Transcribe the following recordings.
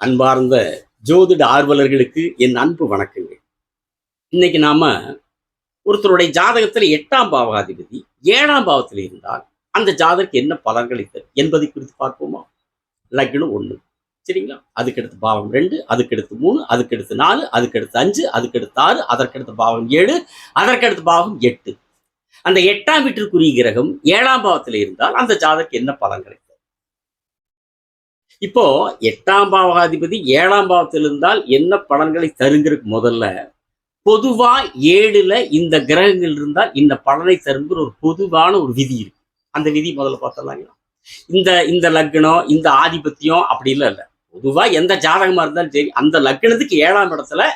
அன்பார்ந்த ஜோதிட ஆர்வலர்களுக்கு என் அன்பு வணக்கங்கள். இன்னைக்கு நாம ஒருத்தருடைய ஜாதகத்தில் 8ஆம் பாவகாதிபதி 7ஆம் பாவத்தில் இருந்தால் அந்த ஜாதகருக்கு என்ன பலன்களை தரும் என்பதை குறித்து பார்ப்போமா? லக்னம் 1, சரிங்களா? அதுக்கடுத்து பாவம் 2, அதுக்கடுத்து 3, அதுக்கடுத்து 4, அதுக்கடுத்து 5, அதுக்கடுத்து 6, அதற்கடுத்து பாவம் 7, அதற்கடுத்து பாவம் 8. அந்த 8ஆம் வீட்டிற்குரிய கிரகம் 7ஆம் பாவத்தில் இருந்தால் அந்த ஜாதகருக்கு என்ன பலன்களை? இப்போ 8ஆம் பாவகாதிபதி 7ஆம் பாவத்தில் இருந்தால் என்ன பலன்களை தருங்கிறதுக்கு முதல்ல பொதுவா 7ல இந்த கிரகங்கள் இருந்தால் இந்த பலனை தருங்கிற ஒரு பொதுவான ஒரு விதி இருக்கு. அந்த விதி முதல்ல பார்த்தலாங்களா? இந்த இந்த லக்னம் இந்த ஆதிபத்தியம் அப்படிலாம் இல்லை. பொதுவா எந்த ஜாதகமா இருந்தாலும் சரி, அந்த லக்னத்துக்கு 7ஆம் இடத்துல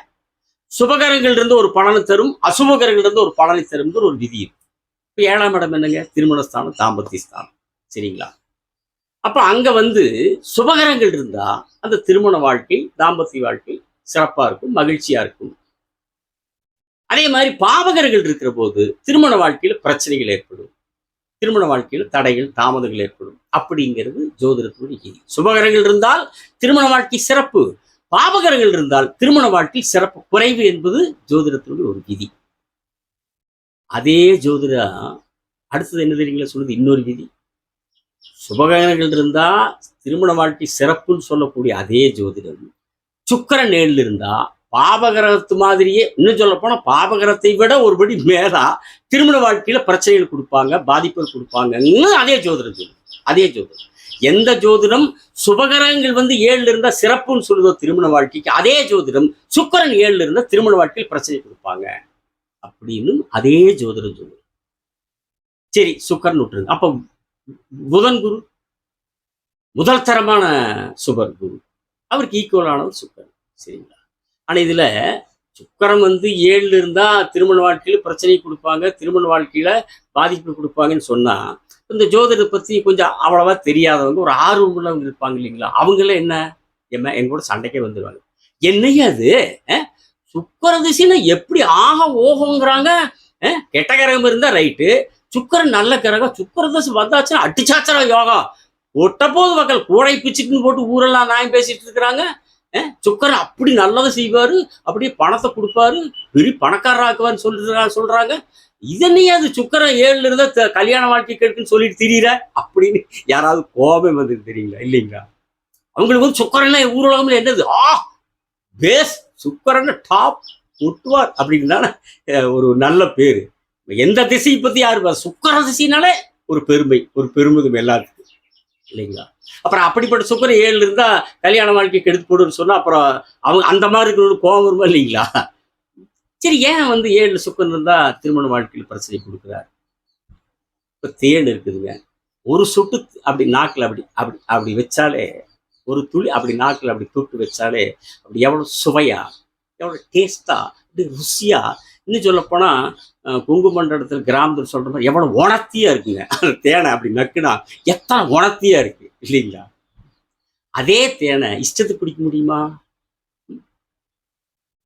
சுபகரங்கள் இருந்து ஒரு பலனை தரும், அசுபகரங்கள் இருந்து ஒரு பலனை தருங்கிற ஒரு விதி இருக்கு. இப்போ 7ஆம் இடம் என்னங்க? திருமணஸ்தானம், தாம்பத்திய ஸ்தானம், சரிங்களா? அப்ப அங்க சுபகரங்கள் இருந்தா அந்த திருமண வாழ்க்கை, தாம்பத்திய வாழ்க்கை சிறப்பா இருக்கும், மகிழ்ச்சியா இருக்கும். அதே மாதிரி பாவகர்கள் இருக்கிற போது திருமண வாழ்க்கையில பிரச்சனைகள் ஏற்படும், திருமண வாழ்க்கையில தடைகள், தாமதங்கள் ஏற்படும். அப்படிங்கிறது ஜோதிடத்தினுடைய விதி. சுபகரங்கள் இருந்தால் திருமண வாழ்க்கை சிறப்பு, பாவகரங்கள் இருந்தால் திருமண வாழ்க்கை சிறப்பு குறைவு என்பது ஜோதிடத்தினுடைய ஒரு விதி. அதே ஜோதிடம் அடுத்தது என்ன தெரியுங்களா சொல்லுது? இன்னொரு விதி. சுபகரங்கள் இருந்தா திருமண வாழ்க்கை சிறப்புன்னு சொல்லக்கூடிய அதே ஜோதிடம் சுக்கிரன் 7ல் இருந்தா பாபகிரகத்து மாதிரியே, இன்னும் சொல்ல போனா பாபகிரகத்தை விட ஒருபடி மேலா திருமண வாழ்க்கையில பிரச்சனைகள் கொடுப்பாங்க, பாதிப்புகள் கொடுப்பாங்கன்னு அதே ஜோதிடம் சொல்லுது. அதே ஜோதிடம் எந்த ஜோதிடம் சுபகிரகங்கள் 7ல் இருந்தா சிறப்புன்னு சொல்லுதோ திருமண வாழ்க்கைக்கு, அதே ஜோதிடம் சுக்கிரன் 7ல் இருந்தா திருமண வாழ்க்கையில் பிரச்சனை கொடுப்பாங்க அப்படின்னு அதே ஜோதிடம் சொல்லுது. சரி, சுக்கிரன் விட்டுருங்க. அப்ப புதன் குரு முதல் தரமான சுபர் குரு, அவருக்கு ஈக்குவலானவர் சுக்கரன், சரிங்களா? ஆனா இதுல சுக்கரன் 7ல் இருந்தா திருமண வாழ்க்கையில பிரச்சனை கொடுப்பாங்க, திருமண வாழ்க்கையில பாதிப்பு கொடுப்பாங்கன்னு சொன்னா இந்த ஜோதிடத்தை பத்தி கொஞ்சம் அவ்வளவா தெரியாதவங்க, ஒரு ஆர்வம் உள்ளவங்க இருப்பாங்க இல்லைங்களா? அவங்கள என்ன எங்க கூட சண்டைக்கே வந்துடுவாங்க. என்னையா அது சுக்கர திசைன்னா எப்படி ஆக ஓகோங்கிறாங்க? கெட்ட கிரகம் இருந்தா ரைட்டு, சுக்கரன் நல்ல கிரகம், சுக்கர தசை வந்தாச்சுன்னா அடிச்சாச்சரா யோகா ஒட்ட போது மக்கள் கூடை பிச்சுக்குன்னு போட்டு ஊரெல்லாம் நாயம் பேசிட்டு இருக்கிறாங்க. சுக்கரன் அப்படி நல்லதை செய்வாரு, அப்படியே பணத்தை கொடுப்பாரு, பெரிய பணக்காரராக்குவான்னு சொல்றாங்க. இதனையாவது சுக்கரன் 7ல் இருந்தா கல்யாண வாழ்க்கை கெடுக்குன்னு சொல்லிட்டு திரியிற அப்படின்னு யாராவது கோபம் வந்து தெரியுங்களா? இல்லைங்களா? அவங்களுக்கு சுக்கரன்னா ஊரலகம்ல என்னது பேஸ், சுக்கரன் டாப் ஒட்டுவார் அப்படிங்கிறதான ஒரு நல்ல பேரு. எந்த திசையை பத்தி யாரு சுக்கர திசைனாலே ஒரு பெருமை, ஒரு பெருமிதம் எல்லாத்துக்கும், இல்லைங்களா? அப்புறம் அப்படிப்பட்ட சுக்கரன் 7ல் இருந்தா கல்யாண வாழ்க்கைக்கு எடுத்து போடுன்னு சொன்னா அப்புறம் அவங்க அந்த மாதிரி இருக்கிற கோபம் வருமா இல்லைங்களா? சரி, ஏன் 7ல் சுக்கரன் இருந்தா திருமண வாழ்க்கையில் பிரச்சனை கொடுக்குறாரு? இப்ப தேன் இருக்குதுங்க, ஒரு சொட்டு அப்படி நாக்கில் அப்படி அப்படி அப்படி வச்சாலே, ஒரு துளி அப்படி நாக்கில் அப்படி தொட்டு வச்சாலே அப்படி எவ்வளவு சுவையா, எவ்வளவு டேஸ்டா, அப்படி ருசியா, இன்னும் சொல்ல போனா கொங்கு மண்டலத்தில் கிராமத்தில் சொல்ற மாதிரி எவ்வளவு உணர்த்தியா இருக்குங்க. அந்த தேனை அப்படி நக்குனா எத்தனை உணர்த்தியா இருக்கு இல்லைங்களா? அதே தேனை இஷ்டத்துக்கு குடிக்க முடியுமா?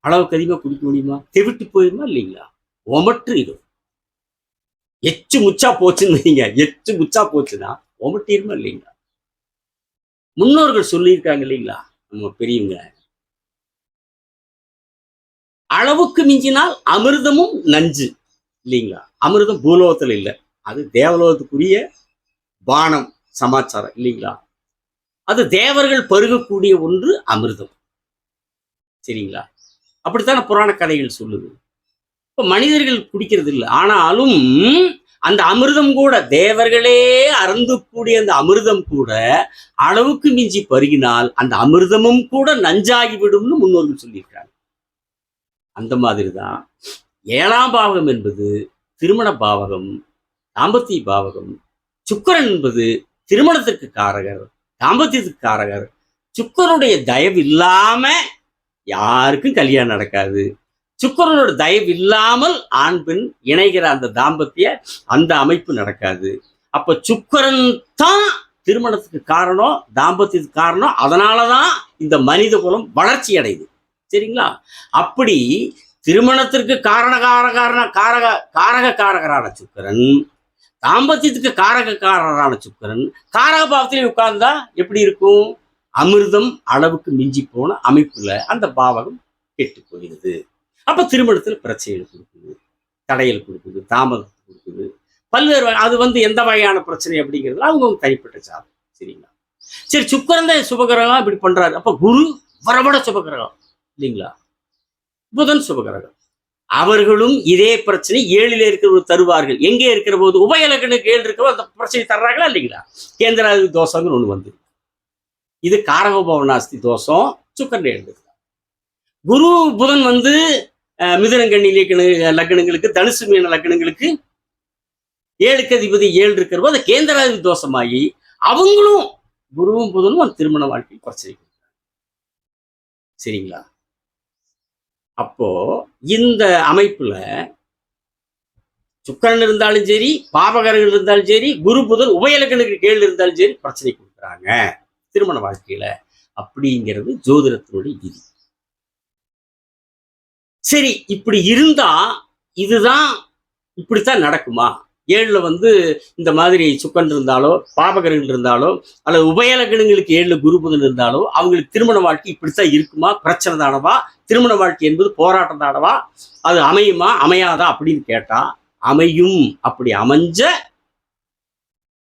அளவுக்கு அதிகமா குடிக்க முடியுமா? தெவிட்டு போயிருமா இல்லைங்களா? ஒமற்றிடும். எச்சு முச்சா போச்சுன்னு எச்சு முச்சா போச்சுன்னா ஒமட்டிருமா இல்லைங்களா? முன்னோர்கள் சொல்லியிருக்காங்க இல்லைங்களா? நம்ம பெரியவங்க, அளவுக்கு மிஞ்சினால் அமிர்தமும் நஞ்சு, இல்லைங்களா? அமிர்தம் பூலோகத்தில் இல்லை, அது தேவலோகத்துக்குரிய பானம், சமாச்சாரம், இல்லைங்களா? அது தேவர்கள் பருகக்கூடிய ஒன்று அமிர்தம், சரிங்களா? அப்படித்தான புராண கதைகள் சொல்லுது. இப்ப மனிதர்கள் குடிக்கிறது இல்லை, ஆனாலும் அந்த அமிர்தம் கூட தேவர்களே அருந்தக்கூடிய அந்த அமிர்தம் கூட அளவுக்கு மிஞ்சி பருகினால் அந்த அமிர்தமும் கூட நஞ்சாகிவிடும்னு முன்னோர்கள் சொல்லியிருக்காங்க. அந்த மாதிரிதான் 7ஆம் பாவகம் என்பது திருமண பாவகம், தாம்பத்திய பாவகம். சுக்கிரன் என்பது திருமணத்திற்கு காரகர், தாம்பத்தியத்துக்கு காரகர். சுக்கிரனுடைய தயவு இல்லாம யாருக்கும் கல்யாணம் நடக்காது. சுக்கிரனோட தயவு இல்லாமல் ஆண் பெண் இணைகிற அந்த தாம்பத்திய அந்த அமைப்பு நடக்காது. அப்ப சுக்கிரன் தான் திருமணத்துக்கு காரணம், தாம்பத்தியத்துக்கு காரணம். அதனாலதான் இந்த மனித குலம் வளர்ச்சி அடையுது, சரிங்களா? அப்படி திருமணத்திற்கு காரகரான சுக்கிரன், தாம்பத்தியத்துக்கு காரகக்காரரான சுக்கிரன் காரக பாவத்திலே உட்கார்ந்தா எப்படி இருக்கும்? அமிர்தம் அளவுக்கு மிஞ்சி போன அமைப்புல அந்த பாவகம் கெட்டு போகிறது. அப்ப திருமணத்துல பிரச்சனைகள் கொடுக்குது, தடைகள் கொடுக்குது, தாமதத்தை கொடுக்குது, பல்வேறு அது எந்த வகையான பிரச்சனை அப்படிங்கிறது அவங்க தனிப்பட்ட சாதம். சரிங்களா? சரி, சுக்கிரன் தான் சுபகிரகம் இப்படி பண்றாரு. அப்ப குரு வரவிட சுபகிரகம் இல்லைங்களா? புதன் சுபகிரகம். அவர்களும் இதே பிரச்சனை 7ல் இருக்கிற தருவார்கள். எங்கே இருக்கிற போது உபயலக்கணுக்கு 7 இருக்கிற அந்த பிரச்சனை தர்றாங்களா இல்லைங்களா? கேந்திராதி தோஷங்கள் ஒண்ணு வந்து, இது காரகோபவனாஸ்தி தோஷம் சுக்கரன் எழுது. குரு புதன் மிதுனங்கண்ணி லக்னங்களுக்கு, தனுசு மீன லக்னங்களுக்கு 7க்கு அதிபதி 7 இருக்கிற போது கேந்திராதி தோஷமாகி அவங்களும் குருவும் புதனும் திருமண வாழ்க்கை பிரச்சனை. சரிங்களா? அப்போ இந்த அமைப்புல சுக்கிரன் இருந்தாலும் சரி, பாபகரங்கள் இருந்தாலும் சரி, குரு புதன் உபயலக்கணுக்கு 7 இருந்தாலும் சரி பிரச்சனை கொடுக்குறாங்க திருமண வாழ்க்கையில அப்படிங்கிறது ஜோதிடத்தினுடைய விதி. சரி, இப்படி இருந்தா இதுதான் இப்படித்தான் நடக்குமா? 7ல் இந்த மாதிரி சுக்கன் இருந்தாலோ, பாபகரங்கள் இருந்தாலோ, அல்லது உபயலக்கணங்களுக்கு 7ல் குரு புதன் இருந்தாலோ அவங்களுக்கு திருமண வாழ்க்கை இப்படித்தான் இருக்குமா? பிரச்சனை தானவா? திருமண வாழ்க்கை என்பது போராட்டம் தானவா? அது அமையுமா அமையாதா அப்படின்னு கேட்டா அமையும். அப்படி அமைஞ்ச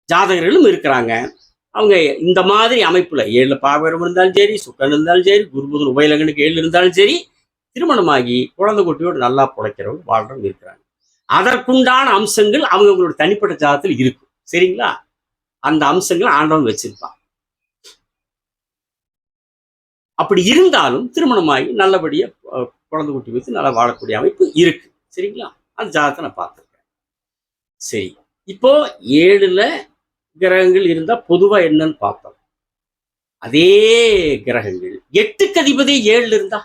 ஜாதகர்களும் இருக்கிறாங்க. அவங்க இந்த மாதிரி அமைப்புல 7ல் பாபகரம் இருந்தாலும் சரி, சுக்கன் இருந்தாலும் சரி, குரு புதன் உபயலக்கணுக்கு 7 இருந்தாலும் சரி, திருமணமாகி குழந்தை குட்டியோடு நல்லா பிழைக்கிறவங்க வாழ்றவங்க இருக்கிறாங்க. அதற்குண்டான அம்சங்கள் அவங்களோட தனிப்பட்ட ஜாதகத்தில் இருக்கும். சரிங்களா? அந்த அம்சங்கள் ஆண்டவன் வச்சிருப்பான். அப்படி இருந்தாலும் திருமணமாகி நல்லபடியா குழந்தை குட்டி வச்சு நல்லா வாழக்கூடிய அமைப்பு இருக்கு. சரிங்களா? அந்த ஜாதகத்தை நான் பார்த்துருக்கேன். சரி, இப்போ 7ல் கிரகங்கள் இருந்தா பொதுவா என்னன்னு பார்த்தோம். அதே கிரகங்கள் 8க்கு அதிபதி 7ல் இருந்தா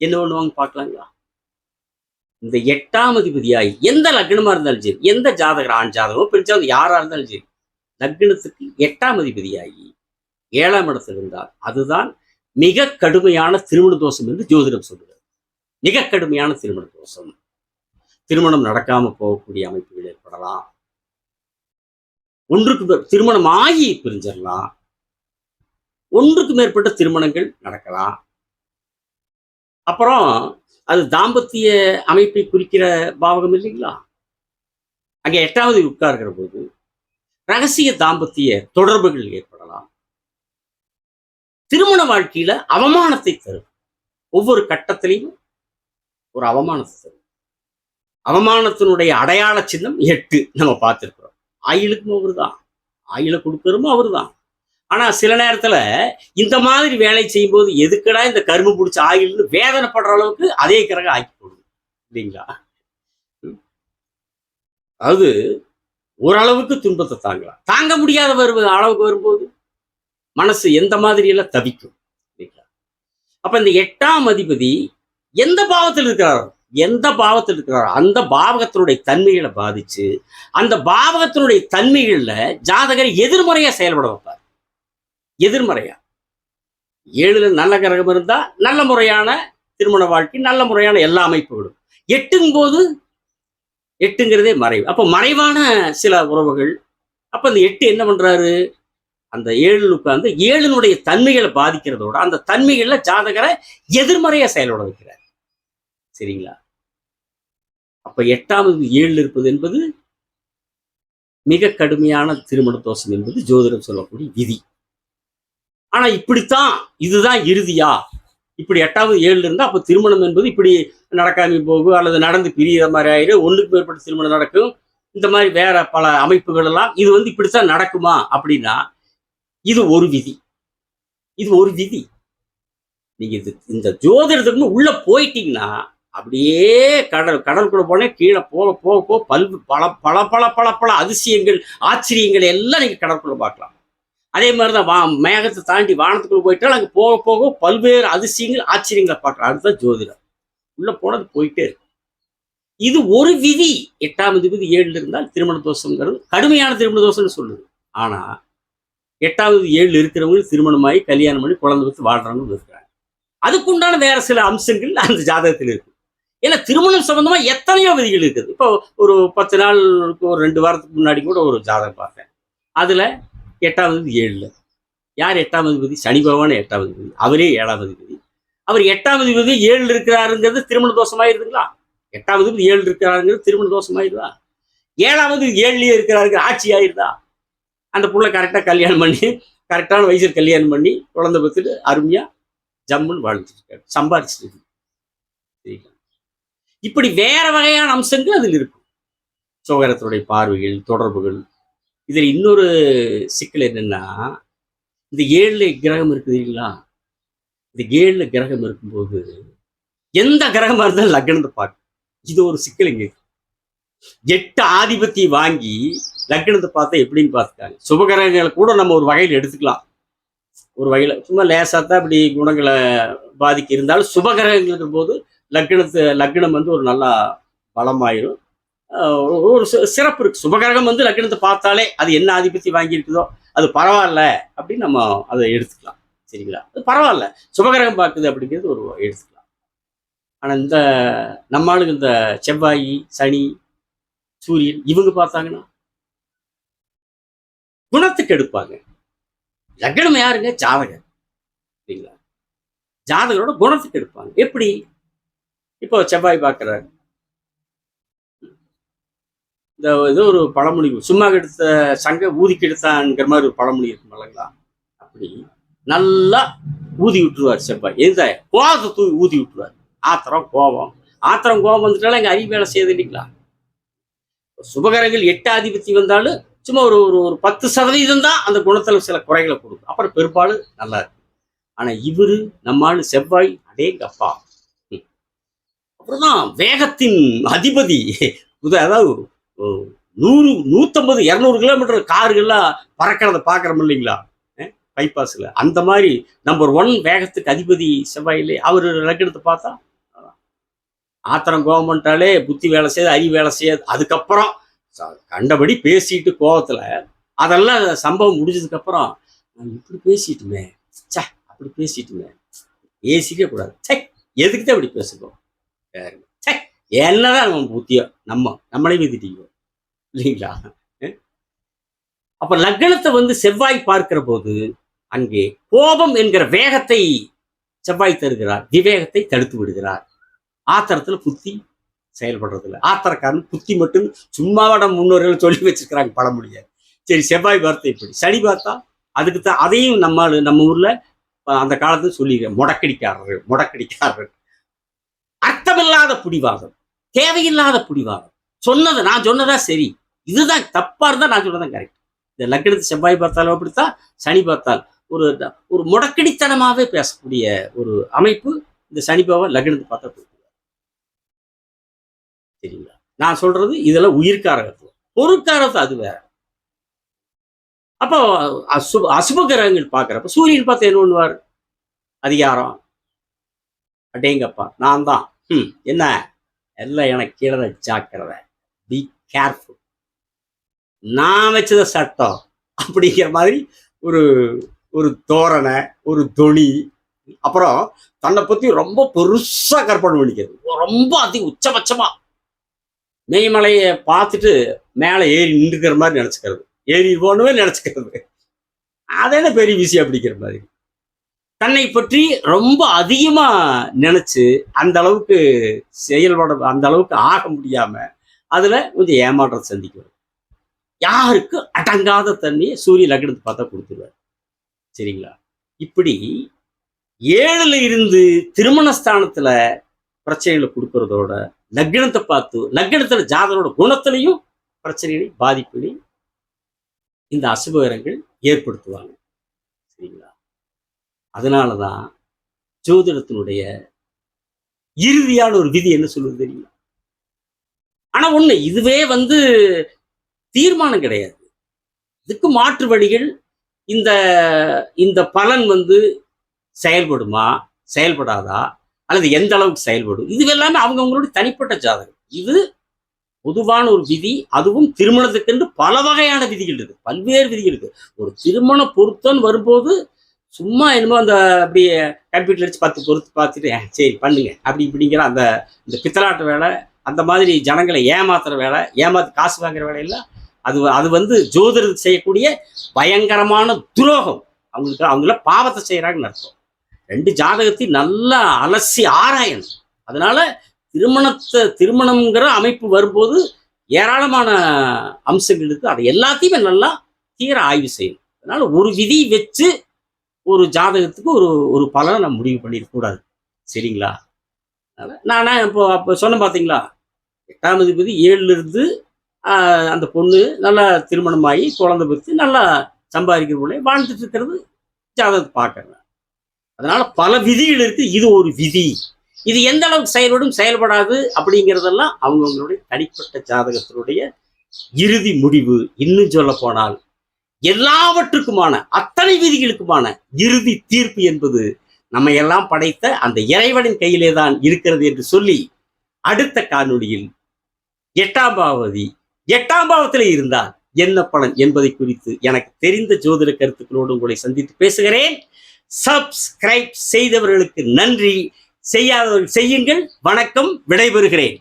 என்ன பண்ணுவாங்க பார்க்கலாங்களா? இந்த 8ஆம் அதிபதியாகி எந்த லக்னமா இருந்தாலும் சரி, எந்த ஜாதகர், ஆண் ஜாதகம் பெண் ஜாதகம் யாரா இருந்தாலும் சரி, லக்னத்துக்கு 8ஆம் அதிபதியாகி 7ஆம் இடத்துல இருந்தால் அதுதான் மிக கடுமையான திருமண தோஷம் என்று ஜோதிடம் சொல்லுகிறது. மிக கடுமையான திருமண தோஷம். திருமணம் நடக்காம போகக்கூடிய அமைப்புகள் ஏற்படலாம். ஒன்றுக்கு திருமணம் ஆகி பிரிஞ்சிடலாம். ஒன்றுக்கு மேற்பட்ட திருமணங்கள் நடக்கலாம். அப்புறம் அது தாம்பத்திய அமைப்பை குறிக்கிற பாவகம் இல்லைங்களா? அங்கே 8வது உட்கார்கிற போது ரகசிய தாம்பத்திய தொடர்புகள் ஏற்படலாம். திருமண வாழ்க்கையில அவமானத்தை தரும். ஒவ்வொரு கட்டத்திலையும் ஒரு அவமானத்தை தரும். அவமானத்தினுடைய அடையாள சின்னம் 8 நம்ம பார்த்திருக்கிறோம். ஆயிலுக்கும் அவருதான், ஆயில கொடுக்கறமும் அவருதான். ஆனா சில நேரத்துல இந்த மாதிரி வேலை செய்யும் போது எதுக்கடா இந்த கரும்பு பிடிச்ச ஆயில்னு வேதனைப்படுற அளவுக்கு அதே கிரகம் ஆக்கி போடுது இல்லைங்களா? அதாவது ஓரளவுக்கு துன்பத்தை தாங்கலாம். தாங்க முடியாத அளவுக்கு வரும்போது மனசு எந்த மாதிரி எல்லாம் தவிக்கும் இல்லைங்களா? அப்ப இந்த 8ஆம் அதிபதி எந்த பாவத்தில் இருக்கிறாரோ, அந்த பாவகத்தினுடைய தன்மைகளை பாதிச்சு அந்த பாவகத்தினுடைய தன்மைகள்ல ஜாதகரை எதிர்மறையா செயல்பட வைப்பார். எதிர்மறையா 7ல் நல்ல கிரகம் இருந்தா நல்ல முறையான திருமண வாழ்க்கை, நல்ல முறையான எல்லா அமைப்புகளும். 8ங்கிறதே மறைவு. அப்ப மறைவான சில உறவுகள். அப்ப இந்த 8 என்ன பண்றாரு? அந்த 7ல் உட்கார்ந்து 7னுடைய தன்மைகளை பாதிக்கிறதோட அந்த தன்மைகள்ல ஜாதகரை எதிர்மறையா செயல்பட வைக்கிறார். சரிங்களா? அப்ப 8ஆவது 7ல் இருப்பது என்பது மிக கடுமையான திருமண தோஷம் என்பது ஜோதிடம் சொல்லக்கூடிய விதி. ஆனா இப்படித்தான், இதுதான் இறுதியா? இப்படி 8வது 7ல் இருந்தா அப்ப திருமணம் என்பது இப்படி நடக்காம போகும், அல்லது நடந்து பிரிகிற மாதிரி ஆயிரும், ஒன்றுக்கு மேற்பட்ட திருமணம் நடக்கும், இந்த மாதிரி வேற பல அமைப்புகள் எல்லாம் இது இப்படித்தான் நடக்குமா அப்படின்னா இது ஒரு விதி. இது ஒரு விதி. நீங்க இந்த ஜோதிடத்துக்கு உள்ள போயிட்டீங்கன்னா அப்படியே கடலுக்குள்ள போனே கீழே போக போக போக பல பல பல பல பல அதிசயங்கள், ஆச்சரியங்கள் எல்லாம் நீங்க கடற்குள்ள பார்க்கலாம். அதே மாதிரிதான் மேகத்தை தாண்டி வானத்துக்குள்ள போயிட்டால் அங்கே போக போக பல்வேறு அதிசயங்கள், ஆச்சரியங்களை பார்க்கலாம். அதுதான் ஜோதிடம். உள்ள போனது போயிட்டே இருக்கு. இது ஒரு விதி. 8ஆம் அதிபதி 7ல் இருந்தால் திருமண தோஷங்கிறது கடுமையான திருமண தோஷம்னு சொல்லுது. ஆனா 8வது 7ல் இருக்கிறவங்க திருமணமாகி கல்யாணம் பண்ணி குழந்தை வச்சு வாழ்றவங்க இருக்கிறாங்க. அதுக்குண்டான வேற சில அம்சங்கள் அந்த ஜாதகத்தில் இருக்கு. ஏன்னா திருமணம் சம்பந்தமா எத்தனையோ விதிகள் இருக்குது. இப்போ ஒரு 10 நாளுக்கு ஒரு 2 வாரத்துக்கு முன்னாடி கூட ஒரு ஜாதகம் பார்த்தேன். அதுல 8வது 7ல் யார் 8ஆம் அதிபதி? சனி பகவான் 8ஆம் அதிபதி. அவரே 7ஆம் அதிபதி. அவர் 8ஆம் அதிபதி 7 இருக்கிறாருங்கிறது திருமண தோஷமாயிருதுங்களா? 8ஆம் அதிபதி 7 இருக்கிறாருங்கிறது திருமண தோஷமாயிருதா? 7ஆம் அதிபதி 7லயே இருக்கிறாருங்கிற ஆட்சி ஆயிருதா? அந்த புள்ள கரெக்டா கல்யாணம் பண்ணி கரெக்டான வயசுல கல்யாணம் பண்ணி குழந்தை பெற்றுட்டு அருமையா ஜம்முன்னு வாழ்ந்துட்டு இருக்காரு, சம்பாதிச்சுட்டு இருக்கு. சரிங்களா? இப்படி வேற வகையான அம்சங்கள் அதில் இருக்கும். சோகரத்துடைய பார்வைகள், தொடர்புகள். இதில் இன்னொரு சிக்கல் என்னன்னா, இந்த 7ல கிரகம் இருக்குது இல்லைங்களா? இந்த 7ல கிரகம் இருக்கும்போது எந்த கிரகமா இருந்தாலும் லக்னத்தை பார்க்கும். இது ஒரு சிக்கல் இங்க இருக்கு. 8 ஆதிபத்தியம் வாங்கி லக்னத்தை பார்த்தா எப்படின்னு பார்த்துக்காங்க. சுபகிரகங்களை கூட நம்ம ஒரு வகையில் எடுத்துக்கலாம். ஒரு வகையில் சும்மா லேசாத்தான் இப்படி குணங்களை பாதிக்க இருந்தாலும் சுபகிரகங்கள் போது லக்னம் வந்து ஒரு நல்லா பலமாயிரும். ஒரு சிறப்பு இருக்கு. சுபகிரகம் வந்து லக்னத்தை பார்த்தாலே அது என்ன ஆதிபத்தியம் வாங்கியிருக்குதோ அது பரவாயில்ல அப்படின்னு நம்ம அதை எடுத்துக்கலாம். சரிங்களா? அது பரவாயில்ல, சுபகிரகம் பார்க்குது அப்படிங்கிறது ஒரு எடுத்துக்கலாம். ஆனால் இந்த நம்ம ஆளுங்க இந்த செவ்வாய், சனி, சூரியன் இவங்க பார்த்தாங்கன்னா குணத்துக்கு எடுப்பாங்க. லக்னம் யாருங்க? ஜாதகர். சரிங்களா? ஜாதகரோட குணத்துக்கு எடுப்பாங்க. எப்படி? இப்போ செவ்வாய் பார்க்கிறாரு. இந்த ஏதோ ஒரு பழமொழி, சும்மா கெடுத்த சங்க ஊதி கெடுத்தான்ங்கிற மாதிரி ஒரு பழமொழி இருக்கும் இல்லைங்களா? அப்படி நல்லா ஊதி விட்டுருவார் செவ்வாய். எந்த கோபத்தை ஊதி விட்டுருவார். ஆத்திரம் கோபம் வந்துட்டாலும் எங்க அறிவு வேலை செய்யுது இல்லைங்களா? சுபகரங்கள் 8 ஆதிபத்தியம் வந்தாலும் சும்மா ஒரு ஒரு 10% தான் அந்த குணத்துல சில குறைகளை கொடுக்கும். அப்புறம் பெரும்பாலும் நல்லா இருக்கு. ஆனா இவரு நம்மால் செவ்வாய் அடேங்கப்பா, அப்புறம்தான் வேகத்தின் அதிபதி. அதாவது 100, 150, 200 கிலோமீட்டர் கார்கள்லாம் பறக்கிறத பாக்குறோம் இல்லைங்களா? பைபாஸ்ல அந்த மாதிரி நம்பர் 1 வேகத்துக்கு அதிபதி செவ்வாயிலே. அவர் லக்னத்தை பார்த்தா ஆத்திரம் கோபம் பண்ணிட்டாலே புத்தி வேலை செய்யாது, அறிவு வேலை செய்யாது. அதுக்கப்புறம் கண்டபடி பேசிட்டு கோபத்துல அதெல்லாம் சம்பவம் முடிஞ்சதுக்கு அப்புறம் இப்படி பேசிட்டுமே, அப்படி பேசிட்டுமே, பேசிக்கவே கூடாது. எதுக்குதான் இப்படி பேசுவோம்? என்னதான் நம்ம புத்தியோ நம்மளே விதிட்டீங்க இல்லைங்களா? அப்ப லக்னத்தை வந்து செவ்வாய் பார்க்கிற போது அங்கே கோபம் என்கிற வேகத்தை செவ்வாய் தருகிறார், விவேகத்தை தடுத்து விடுகிறார். ஆத்திரத்துல புத்தி செயல்படுறது இல்லை. ஆத்திரக்காரன் புத்தி மட்டும் சும்மாவோட முன்னோர்கள் சொல்லி வச்சிருக்கிறாங்க பழமொழிய. சரி, செவ்வாய் வார்த்தை இப்படி. சனி பார்த்தா அதுக்கு தான் அதையும் நம்ம ஊர்ல அந்த காலத்துல சொல்லிக்கிறேன், முடக்கடிக்காரர்கள். அர்த்தமில்லாத பிடிவாதம், தேவையில்லாத பிடிவாதம். நான் சொன்னதா சரி, இதுதான் தப்பா இருந்தா நான் சொன்னதான் கரெக்ட். இந்த லக்னத்தை செவ்வாய் பார்த்தாலும் அப்படித்தான், சனி பார்த்தால் ஒரு முடக்கடித்தனமாவே பேசக்கூடிய ஒரு அமைப்பு இந்த சனி பகவான் லக்னத்தை பார்த்தா. சரிங்களா? நான் சொல்றது இதெல்லாம் உயிர்காரகத்துவம். பொருட்காரத்தை அது வேற. அப்போ அசுப கிரகங்கள் பார்க்கிறப்ப சூரியன் பார்த்து என்ன பண்ணுவார்? அதிகாரம், அடேங்கப்பா நான் தான், என்ன எல்லாம் எனக்கு கீழே ஜாக்கிரதை, பி கேர்ஃபுல், நான் வச்சத சட்டம் அப்படிங்கிற மாதிரி ஒரு ஒரு தோரணை, ஒரு தொனி. அப்புறம் தன்னை பத்தி ரொம்ப பெருசா கற்பனை பண்ணிக்கிறது, ரொம்ப உச்சபட்சமா மேய்மலையை பார்த்துட்டு மேலே ஏறி நின்றுக்கிற மாதிரி நினைச்சுக்கிறது, ஏறி போனவே நினைச்சுக்கிறது. அதென்ன பெரிய விஷயம் அப்படிங்கிற மாதிரி தன்னை பற்றி ரொம்ப அதிகமா நினைச்சு அந்த அளவுக்கு செயல்பட, அந்த அளவுக்கு ஆக முடியாம அதுல கொஞ்சம் ஏமாற்றம் சந்திக்கும். யாருக்கு அடங்காத தண்ணியை சூரிய லக்னத்தை பார்த்தா கொடுத்துருவார். சரிங்களா? இப்படி 7ல இருந்து திருமணஸ்தானத்துல பிரச்சனைகளை கொடுக்கறதோட லக்னத்தை பார்த்து லக்னத்துல ஜாதகரோட குணத்திலையும் பிரச்சனைகளை பாதிப்புகளை இந்த அசுபகரங்கள் ஏற்படுத்துவாங்க. சரிங்களா? அதனாலதான் ஜோதிடத்தினுடைய இறுதியான ஒரு விதி என்ன சொல்லுவது தெரியுமா? ஆனா ஒண்ணு, இதுவே வந்து தீர்மானம் கிடையாது. இதுக்கு மாற்று வழிகள். இந்த இந்த பலன் வந்து செயல்படுமா, செயல்படாதா, அல்லது எந்த அளவுக்கு செயல்படும், இது எல்லாமே அவங்களுடைய தனிப்பட்ட ஜாதகம். இது பொதுவான ஒரு விதி. அதுவும் திருமணத்துக்கு பல வகையான விதிகள் இருக்கு, பல்வேறு விதிகள் இருக்கு. ஒரு திருமண பொருத்தம் வரும்போது சும்மா என்னமோ அந்த அப்படி கம்ப்யூட்டர் அடிச்சு 10 பொருத்து பார்த்துட்டு சரி பண்ணுங்க அப்படி இப்படிங்கிற அந்த இந்த பித்தலாட்டு வேலை, அந்த மாதிரி ஜனங்களை ஏமாத்துற வேலை, ஏமாத்து காசு வாங்குற வேலையெல்லாம் அது வந்து ஜோதிடர் செய்யக்கூடிய பயங்கரமான துரோகம் அவங்கள பாவத்தை செய்யறாங்கன்னு அர்த்தம். 2 ஜாதகத்தையும் நல்லா அலசி ஆராயணும். அதனால திருமணம்ங்கிற அமைப்பு வரும்போது ஏராளமான அம்சங்கள் இருக்கு. அதை எல்லாத்தையுமே நல்லா தீர ஆய்வு செய்யணும். அதனால ஒரு விதி வச்சு ஒரு ஜாதகத்துக்கு ஒரு பலனை நம்ம முடிவு பண்ணிடக்கூடாது. சரிங்களா? நானா அப்போ சொன்ன பார்த்தீங்களா, 8ஆம் அதிபதி 7ல இருந்து அந்த பொண்ணு நல்லா திருமணமாகி குழந்தை பெற்று நல்லா சம்பாதிக்கிற பொண்ணு வாழ்ந்துட்டு இருக்கிறது ஜாதகத்தை பார்க்கறேன். அதனால பல விதிகள் இருக்கு. இது ஒரு விதி. இது எந்த அளவுக்கு செயல்படும் செயல்படாது அப்படிங்கிறதெல்லாம் அவங்கவுங்களுடைய தனிப்பட்ட ஜாதகத்தினுடைய இறுதி முடிவு. இன்னும் சொல்ல போனால் எல்லாவற்றுக்குமான அத்தனை விதிகளுக்குமான இறுதி தீர்ப்பு என்பது நம்ம எல்லாம் படைத்த அந்த இறைவனின் கையிலே தான் இருக்கிறது என்று சொல்லி, அடுத்த காணொளியில் 8ஆம் பாவதி 8ஆம் பாவத்தில் இருந்தால் என்ன பலன் என்பதை குறித்து எனக்கு தெரிந்த ஜோதிட கருத்துக்களோடு உங்களை சந்தித்து பேசுகிறேன். சப்ஸ்கிரைப் செய்தவர்களுக்கு நன்றி, செய்யாதவர்கள் செய்யுங்கள். வணக்கம், விடைபெறுகிறேன்.